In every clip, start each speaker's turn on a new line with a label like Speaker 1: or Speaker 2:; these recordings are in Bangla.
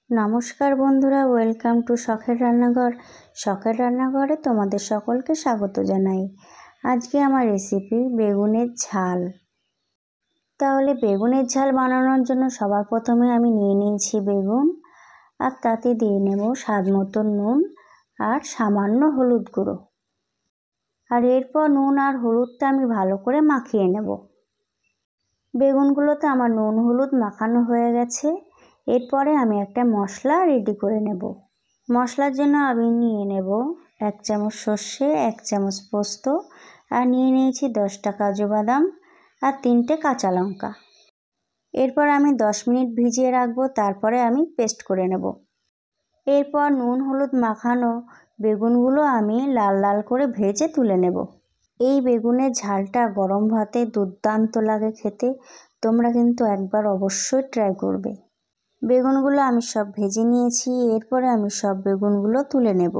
Speaker 1: নমস্কার বন্ধুরা, ওয়েলকাম টু শখের রান্নাঘর। শখের রান্নাঘরে তোমাদের সকলকে স্বাগত জানাই। আজকে আমার রেসিপি বেগুনের ঝাল। তাহলে বেগুনের ঝাল বানানোর জন্য সবার প্রথমে আমি নিয়ে নিয়েছি বেগুন, আর তাতে দিয়ে নেব স্বাদ মতো নুন আর সামান্য হলুদ গুঁড়ো। আর এরপর নুন আর হলুদটা আমি ভালো করে মাখিয়ে নেব। বেগুনগুলোতে আমার নুন হলুদ মাখানো হয়ে গেছে। এরপরে আমি একটা মশলা রেডি করে নেব। মশলার জন্য আমি নিয়ে নেব 1 চামচ সর্ষে, 1 চামচ পোস্ত, আর নিয়ে নিয়েছি 10টা কাজু বাদাম আর 3টে কাঁচা লঙ্কা। এরপর আমি 10 মিনিট ভিজিয়ে রাখবো, তারপরে আমি পেস্ট করে নেব। এরপর নুন হলুদ মাখানো বেগুনগুলো আমি লাল লাল করে ভেজে তুলে নেব। এই বেগুনের ঝালটা গরম ভাতে দুর্দান্ত লাগে খেতে, তোমরা কিন্তু একবার অবশ্যই ট্রাই করবে। বেগুনগুলো আমি সব ভেজে নিয়েছি। এরপরে আমি সব বেগুনগুলো তুলে নেব।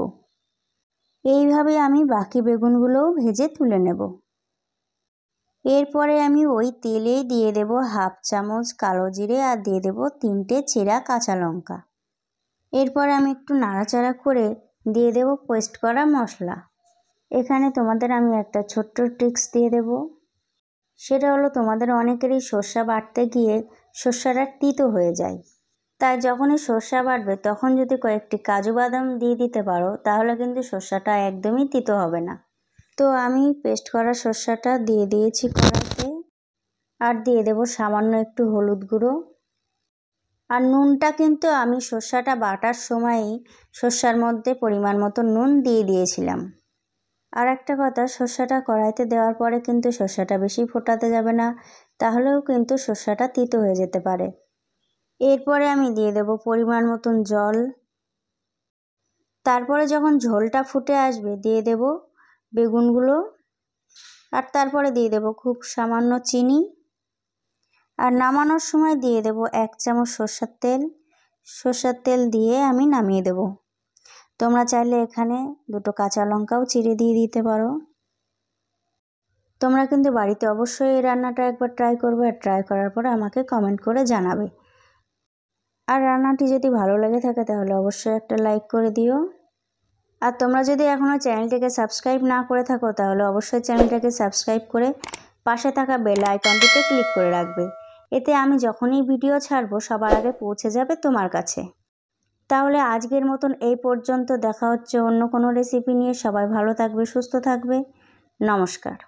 Speaker 1: এইভাবে আমি বাকি বেগুনগুলোও ভেজে তুলে নেব। এরপরে আমি ওই তেলেই দিয়ে দেব 1/2 চামচ কালো জিরে আর দিয়ে দেব 3টে চেরা কাঁচা লঙ্কা। এরপর আমি একটু নাড়াচাড়া করে দিয়ে দেব পেস্ট করা মশলা। এখানে তোমাদের আমি একটা ছোট্ট ট্রিক্স দিয়ে দেব। সেটা হলো, তোমাদের অনেকেরই সর্ষে বাটতে গিয়ে সর্ষেটা তিতো হয়ে যায়। তাই যখনই সর্ষে বাটবে তখন যদি কয়েকটি কাজু বাদাম দিয়ে দিতে পারো, তাহলে কিন্তু সর্ষেটা একদমই তিতো হবে না। তো আমি পেস্ট করা সর্ষেটা দিয়ে দিয়েছি কড়াইতে, আর দিয়ে দেব সামান্য একটু হলুদ গুঁড়ো। আর নুনটা কিন্তু আমি সর্ষেটা বাটার সময়ই সর্ষের মধ্যে পরিমাণ মতো নুন দিয়ে দিয়েছিলাম। আর একটা কথা, সর্ষেটা কড়াইতে দেওয়ার পরে কিন্তু সর্ষেটা বেশি ফোটাতে যাবে না, তাহলেও কিন্তু সর্ষেটা তিতো হয়ে যেতে পারে। এরপরে আমি দিয়ে দেব পরিমাণ মতন জল। তারপরে যখন ঝোলটা ফুটে আসবে দিয়ে দেব বেগুনগুলো, আর তারপরে দিয়ে দেব খুব সামান্য চিনি। আর নামানোর সময় দিয়ে দেব 1 চামচ সর্ষের তেল। সর্ষের তেল দিয়ে আমি নামিয়ে দেব। তোমরা চাইলে এখানে 2টো কাঁচা লঙ্কাও চিড়ে দিয়ে দিতে পারো। তোমরা কিন্তু বাড়িতে অবশ্যই এই রান্নাটা একবার ট্রাই করবে, আর ট্রাই করার পরে আমাকে কমেন্ট করে জানাবে। আর রান্নাটি যদি ভালো লেগে থাকে তাহলে অবশ্যই একটা লাইক করে দিও। আর তোমরা যদি এখনও চ্যানেলটিকে সাবস্ক্রাইব না করে থাকো, তাহলে অবশ্যই চ্যানেলটাকে সাবস্ক্রাইব করে পাশে থাকা বেল আইকনটিতে ক্লিক করে রাখবে। এতে আমি যখনই ভিডিও ছাড়বো সবার আগে পৌঁছে যাবে তোমার কাছে। তাহলে আজকের মতন এই পর্যন্ত। দেখা হচ্ছে অন্য কোনো রেসিপি নিয়ে। সবাই ভালো থাকবে, সুস্থ থাকবে। নমস্কার।